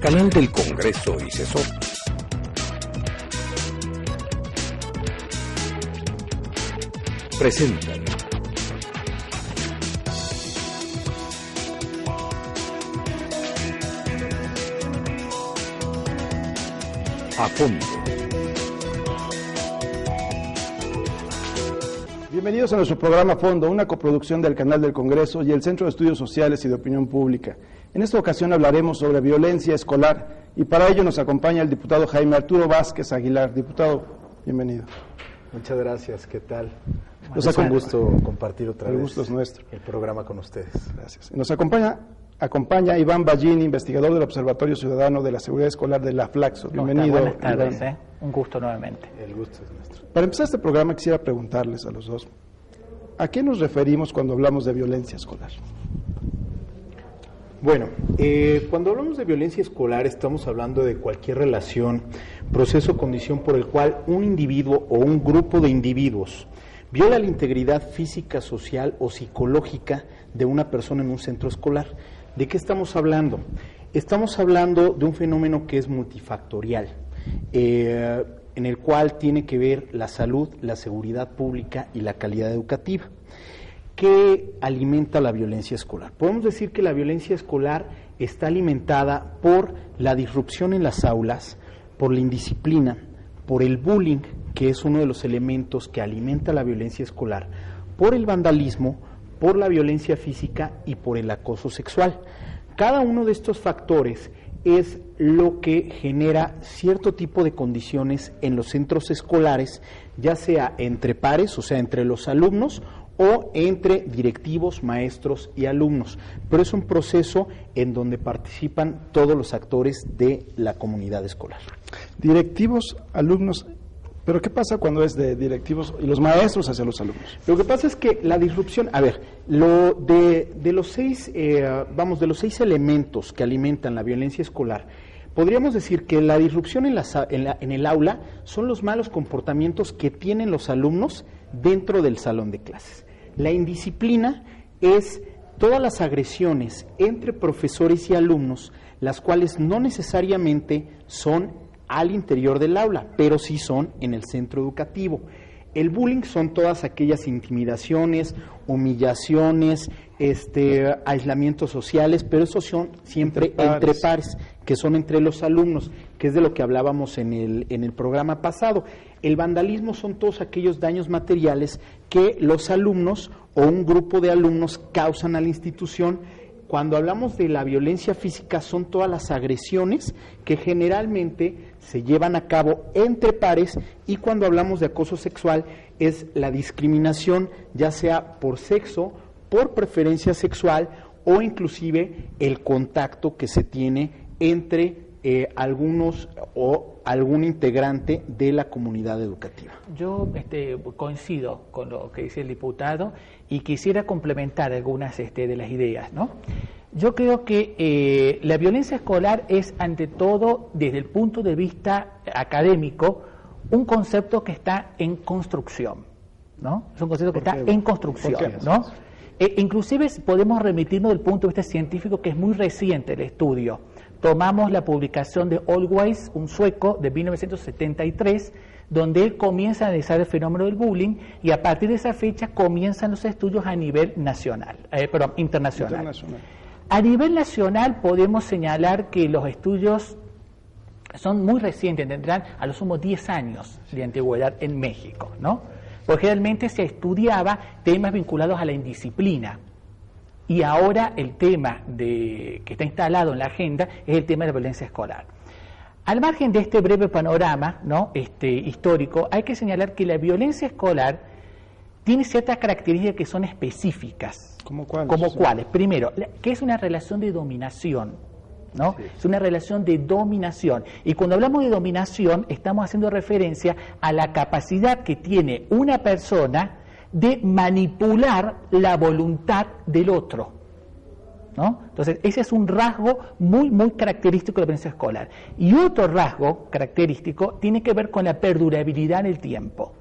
Canal del Congreso y CESOP. Presentan A Fondo. Bienvenidos a nuestro programa A Fondo, una coproducción del Canal del Congreso y el Centro de Estudios Sociales y de Opinión Pública. En esta ocasión hablaremos sobre violencia escolar y para ello nos acompaña el diputado Jaime Arturo Vázquez Aguilar. Diputado, bienvenido. Muchas gracias, ¿qué tal? Es un gusto compartir otra vez. El gusto es nuestro. El programa con ustedes. Gracias. Nos acompaña Iván Ballini, investigador del Observatorio Ciudadano de la Seguridad Escolar de la Flaxo. Bienvenido. Buenas tardes, Iván. Un gusto nuevamente. El gusto es nuestro. Para empezar este programa quisiera preguntarles a los dos, ¿a qué nos referimos cuando hablamos de violencia escolar? Bueno, cuando hablamos de violencia escolar estamos hablando de cualquier relación, proceso o condición por el cual un individuo o un grupo de individuos viola la integridad física, social o psicológica de una persona en un centro escolar. ¿De qué estamos hablando? Estamos hablando de un fenómeno que es multifactorial, en el cual tiene que ver la salud, la seguridad pública y la calidad educativa. ¿Qué alimenta la violencia escolar? Podemos decir que la violencia escolar está alimentada por la disrupción en las aulas, por la indisciplina, por el bullying, que es uno de los elementos que alimenta la violencia escolar, por el vandalismo, por la violencia física y por el acoso sexual. Cada uno de estos factores es lo que genera cierto tipo de condiciones en los centros escolares, ya sea entre pares, o sea, entre los alumnos, o entre directivos, maestros y alumnos. Pero es un proceso en donde participan todos los actores de la comunidad escolar. Directivos, alumnos, pero ¿qué pasa cuando es de directivos y los maestros hacia los alumnos? Lo que pasa es que la disrupción, de los seis elementos que alimentan la violencia escolar, podríamos decir que la disrupción en el aula son los malos comportamientos que tienen los alumnos dentro del salón de clases. La indisciplina es todas las agresiones entre profesores y alumnos, las cuales no necesariamente son al interior del aula, pero sí son en el centro educativo. El bullying son todas aquellas intimidaciones, humillaciones, aislamientos sociales, pero esos son siempre entre pares, que son entre los alumnos, que es de lo que hablábamos en el programa pasado. El vandalismo son todos aquellos daños materiales que los alumnos o un grupo de alumnos causan a la institución. Cuando hablamos de la violencia física son todas las agresiones que generalmente se llevan a cabo entre pares, y cuando hablamos de acoso sexual es la discriminación, ya sea por sexo, por preferencia sexual o inclusive el contacto que se tiene entre algunos o algún integrante de la comunidad educativa. Yo coincido con lo que dice el diputado y quisiera complementar algunas de las ideas, ¿no? Yo creo que la violencia escolar es, ante todo, desde el punto de vista académico, un concepto que está en construcción, ¿no? Es un concepto que está en construcción, ¿no? Inclusive podemos remitirnos del punto de vista científico, que es muy reciente el estudio. Tomamos la publicación de Always, un sueco, de 1973, donde él comienza a analizar el fenómeno del bullying, y a partir de esa fecha comienzan los estudios a nivel internacional. A nivel nacional podemos señalar que los estudios son muy recientes, tendrán a lo sumo 10 años de antigüedad en México, ¿no? Porque realmente se estudiaba temas vinculados a la indisciplina. Y ahora el tema que está instalado en la agenda es el tema de la violencia escolar. Al margen de este breve panorama, ¿no? Histórico, hay que señalar que la violencia escolar tiene ciertas características que son específicas. ¿Cómo cuáles? ¿Cómo cuáles? Primero, que es una relación de dominación, ¿no? Sí. Es una relación de dominación. Y cuando hablamos de dominación, estamos haciendo referencia a la capacidad que tiene una persona de manipular la voluntad del otro, ¿no? Entonces, ese es un rasgo muy, muy característico de la violencia escolar. Y otro rasgo característico tiene que ver con la perdurabilidad en el tiempo.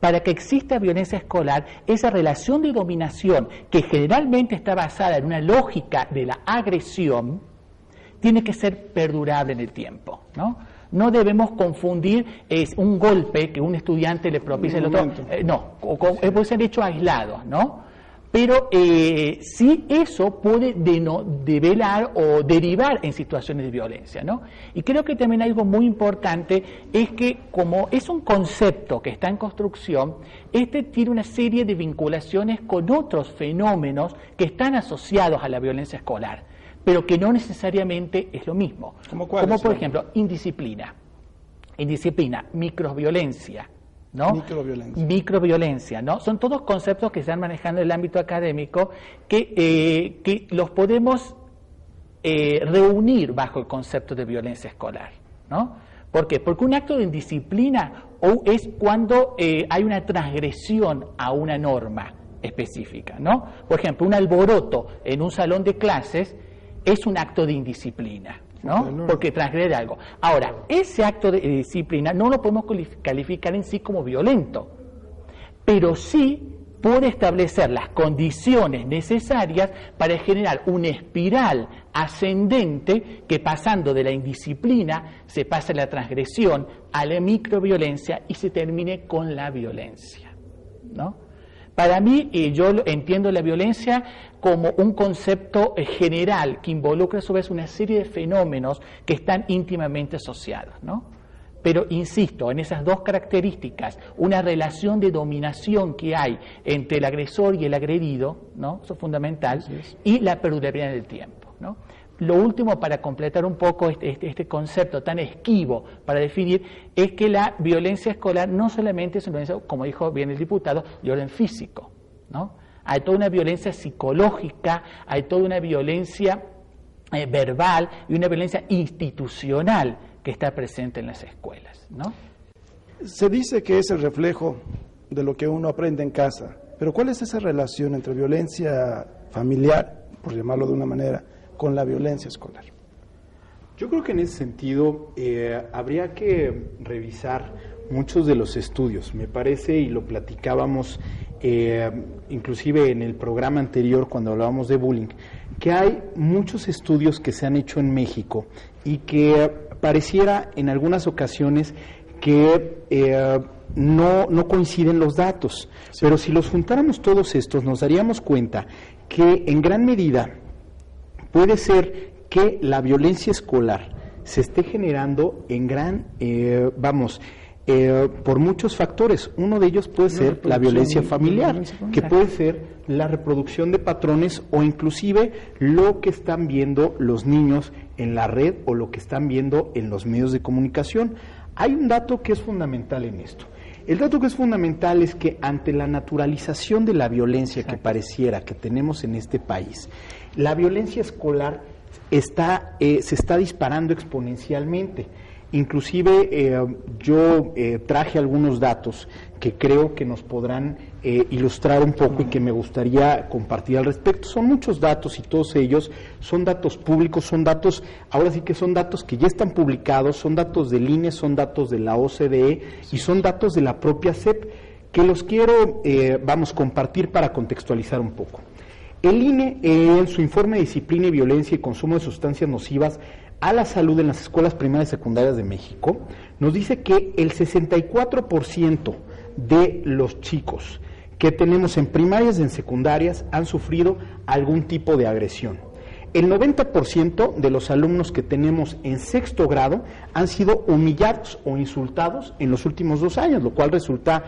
Para que exista violencia escolar, esa relación de dominación, que generalmente está basada en una lógica de la agresión, tiene que ser perdurable en el tiempo, ¿no? No debemos confundir un golpe que un estudiante le propicia al otro, puede ser hecho aislado, ¿no? Pero sí eso puede develar o derivar en situaciones de violencia, ¿no? Y creo que también algo muy importante es que como es un concepto que está en construcción, tiene una serie de vinculaciones con otros fenómenos que están asociados a la violencia escolar, pero que no necesariamente es lo mismo. ¿Como por ejemplo, indisciplina, microviolencia, ¿no? Microviolencia, ¿no? Son todos conceptos que se están manejando en el ámbito académico que los podemos reunir bajo el concepto de violencia escolar, ¿no? ¿Por qué? Porque un acto de indisciplina es cuando hay una transgresión a una norma específica, ¿no? Por ejemplo, un alboroto en un salón de clases es un acto de indisciplina, ¿no? Porque transgrede algo. Ahora, ese acto de disciplina no lo podemos calificar en sí como violento, pero sí puede establecer las condiciones necesarias para generar una espiral ascendente que, pasando de la indisciplina, se pase a la transgresión, a la microviolencia y se termine con la violencia, ¿no? Para mí, yo entiendo la violencia como un concepto general que involucra a su vez una serie de fenómenos que están íntimamente asociados, ¿no? Pero insisto, en esas dos características, una relación de dominación que hay entre el agresor y el agredido, ¿no? Eso es fundamental, y la perdurabilidad del tiempo, ¿no? Lo último, para completar un poco este concepto tan esquivo para definir, es que la violencia escolar no solamente es una violencia, como dijo bien el diputado, de orden físico, ¿no? Hay toda una violencia psicológica, hay toda una violencia verbal y una violencia institucional que está presente en las escuelas, ¿no? Se dice que es el reflejo de lo que uno aprende en casa, pero ¿cuál es esa relación entre violencia familiar, por llamarlo de una manera, con la violencia escolar? Yo creo que en ese sentido habría que revisar muchos de los estudios. Me parece, y lo platicábamos inclusive en el programa anterior cuando hablábamos de bullying, que hay muchos estudios que se han hecho en México y que pareciera en algunas ocasiones que no coinciden los datos. Sí. Pero si los juntáramos todos estos, nos daríamos cuenta que en gran medida puede ser que la violencia escolar se esté generando en por muchos factores. Uno de ellos puede ser la violencia familiar, que puede ser la reproducción de patrones o inclusive lo que están viendo los niños en la red o lo que están viendo en los medios de comunicación. Hay un dato que es fundamental en esto. El dato que es fundamental es que ante la naturalización de la violencia que pareciera que tenemos en este país, la violencia escolar se está disparando exponencialmente. Inclusive yo traje algunos datos que creo que nos podrán ilustrar un poco y que me gustaría compartir al respecto. Son muchos datos y todos ellos son datos públicos, son datos, ahora sí que son datos que ya están publicados, son datos del INE, son datos de la OCDE y son datos de la propia SEP, que los quiero compartir para contextualizar un poco. El INE, en su informe de disciplina y violencia y consumo de sustancias nocivas a la salud en las escuelas primarias y secundarias de México, nos dice que el 64% de los chicos que tenemos en primarias y en secundarias han sufrido algún tipo de agresión. El 90% de los alumnos que tenemos en sexto grado han sido humillados o insultados en los últimos 2 años, lo cual resulta,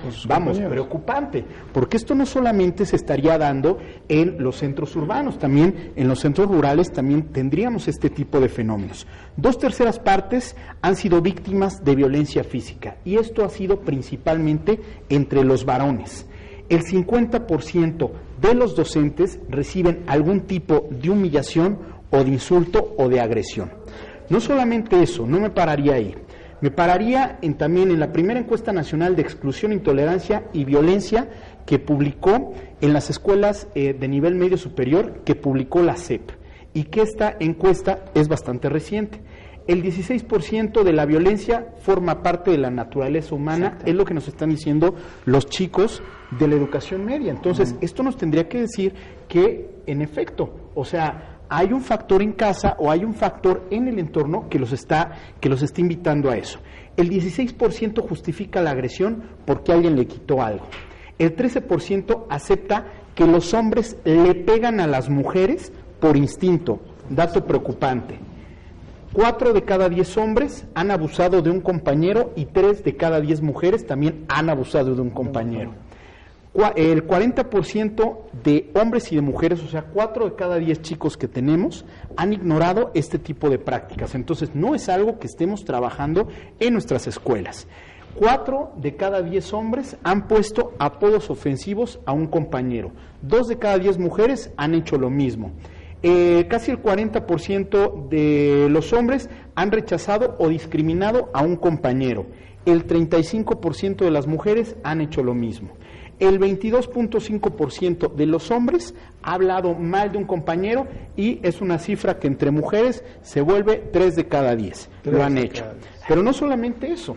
preocupante, porque esto no solamente se estaría dando en los centros urbanos, también en los centros rurales también tendríamos este tipo de fenómenos. 2/3 partes han sido víctimas de violencia física, y esto ha sido principalmente entre los varones. El 50% de los docentes reciben algún tipo de humillación o de insulto o de agresión. No solamente eso, no me pararía ahí. Me pararía también en la primera encuesta nacional de exclusión, intolerancia y violencia que publicó en las escuelas de nivel medio superior, que publicó la SEP, y que esta encuesta es bastante reciente. El 16% de la violencia forma parte de la naturaleza humana. Exacto. Es lo que nos están diciendo los chicos de la educación media. Entonces, esto nos tendría que decir que, en efecto, o sea, hay un factor en casa o hay un factor en el entorno que los está invitando a eso. El 16% justifica la agresión porque alguien le quitó algo. El 13% acepta que los hombres le pegan a las mujeres por instinto, dato preocupante. 4 de cada 10 hombres han abusado de un compañero y 3 de cada 10 mujeres también han abusado de un compañero. El 40% de hombres y de mujeres, o sea, 4 de cada 10 chicos que tenemos, han ignorado este tipo de prácticas. Entonces, no es algo que estemos trabajando en nuestras escuelas. 4 de cada 10 hombres han puesto apodos ofensivos a un compañero. 2 de cada 10 mujeres han hecho lo mismo. Casi el 40% de los hombres han rechazado o discriminado a un compañero. El 35% de las mujeres han hecho lo mismo. El 22.5% de los hombres ha hablado mal de un compañero y es una cifra que entre mujeres se vuelve 3 de cada 10. Lo han hecho. Pero no solamente eso.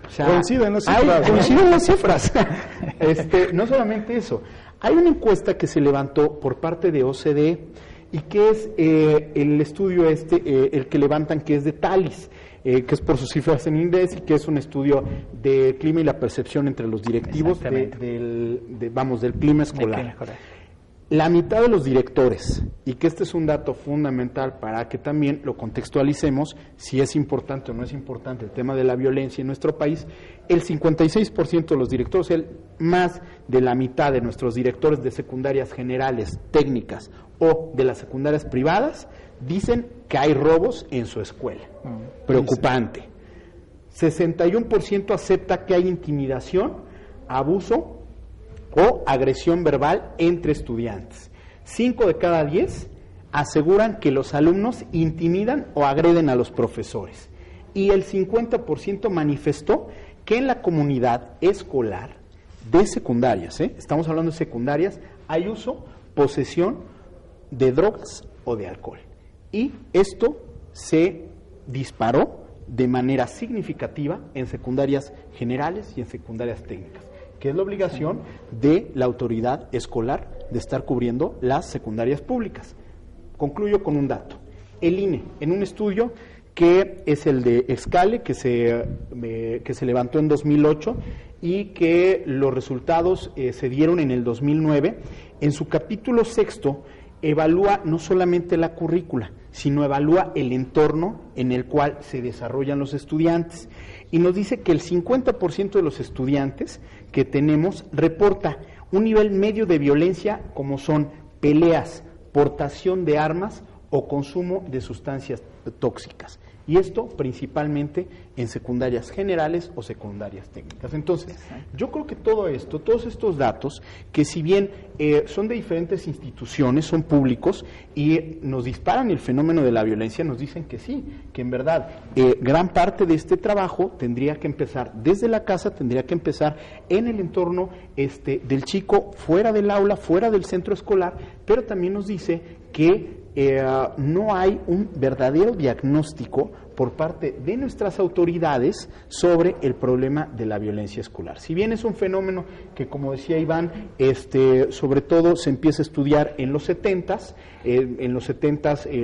O sea, coinciden las cifras. Coinciden las cifras. No solamente eso. Hay una encuesta que se levantó por parte de OCDE y que es el estudio el que levantan, que es de Talis. Que es por sus cifras en inglés y que es un estudio del clima y la percepción entre los directivos del clima escolar. La mitad de los directores, y que este es un dato fundamental para que también lo contextualicemos, si es importante o no es importante el tema de la violencia en nuestro país, el 56% de los directores, más de la mitad de nuestros directores de secundarias generales, técnicas o de las secundarias privadas, dicen que hay robos en su escuela. Preocupante. 61% acepta que hay intimidación, abuso o agresión verbal entre estudiantes. 5 de cada 10 aseguran que los alumnos intimidan o agreden a los profesores. Y el 50% manifestó que en la comunidad escolar de secundarias, estamos hablando de secundarias, hay uso, posesión de drogas o de alcohol. Y esto se disparó de manera significativa en secundarias generales y en secundarias técnicas, que es la obligación de la autoridad escolar de estar cubriendo las secundarias públicas. Concluyo con un dato. El INE, en un estudio que es el de Escale, que se levantó en 2008 y que los resultados se dieron en el 2009, en su capítulo 6º evalúa no solamente la currícula, sino evalúa el entorno en el cual se desarrollan los estudiantes. Y nos dice que el 50% de los estudiantes que tenemos reporta un nivel medio de violencia como son peleas, portación de armas o consumo de sustancias tóxicas. Y esto principalmente en secundarias generales o secundarias técnicas. Entonces, yo creo que todo esto, todos estos datos, que si bien son de diferentes instituciones, son públicos y nos disparan el fenómeno de la violencia, nos dicen que sí, que en verdad gran parte de este trabajo tendría que empezar desde la casa, tendría que empezar en el entorno del chico, fuera del aula, fuera del centro escolar, pero también nos dice que no hay un verdadero diagnóstico por parte de nuestras autoridades sobre el problema de la violencia escolar. Si bien es un fenómeno que, como decía Iván, sobre todo se empieza a estudiar en los 70s,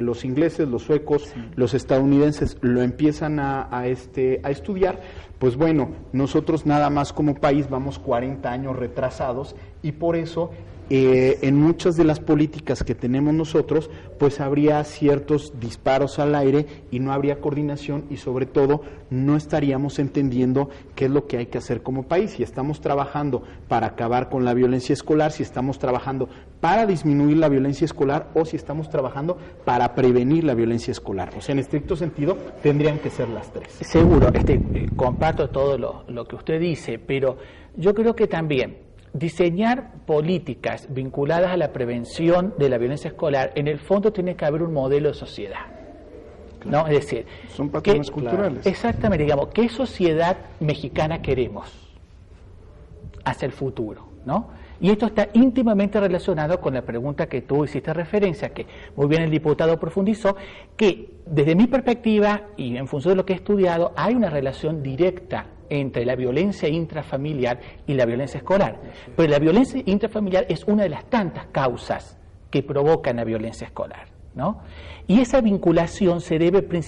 los ingleses, los suecos, los estadounidenses lo empiezan a estudiar, pues bueno, nosotros nada más como país vamos 40 años retrasados y por eso en muchas de las políticas que tenemos nosotros, pues habría ciertos disparos al aire y no habría coordinación y sobre todo no estaríamos entendiendo qué es lo que hay que hacer como país. Si estamos trabajando para acabar con la violencia escolar, si estamos trabajando para disminuir la violencia escolar o si estamos trabajando para prevenir la violencia escolar. O sea, en estricto sentido, tendrían que ser las tres. Seguro, comparto todo lo que usted dice, pero yo creo que también diseñar políticas vinculadas a la prevención de la violencia escolar, en el fondo tiene que haber un modelo de sociedad, ¿no? Es decir, son patrones culturales. Exactamente, digamos, ¿qué sociedad mexicana queremos hacia el futuro, ¿no? Y esto está íntimamente relacionado con la pregunta que tú hiciste referencia, que muy bien el diputado profundizó, que desde mi perspectiva y en función de lo que he estudiado, hay una relación directa entre la violencia intrafamiliar y la violencia escolar. Pero la violencia intrafamiliar es una de las tantas causas que provocan la violencia escolar, ¿no? Y esa vinculación se debe principalmente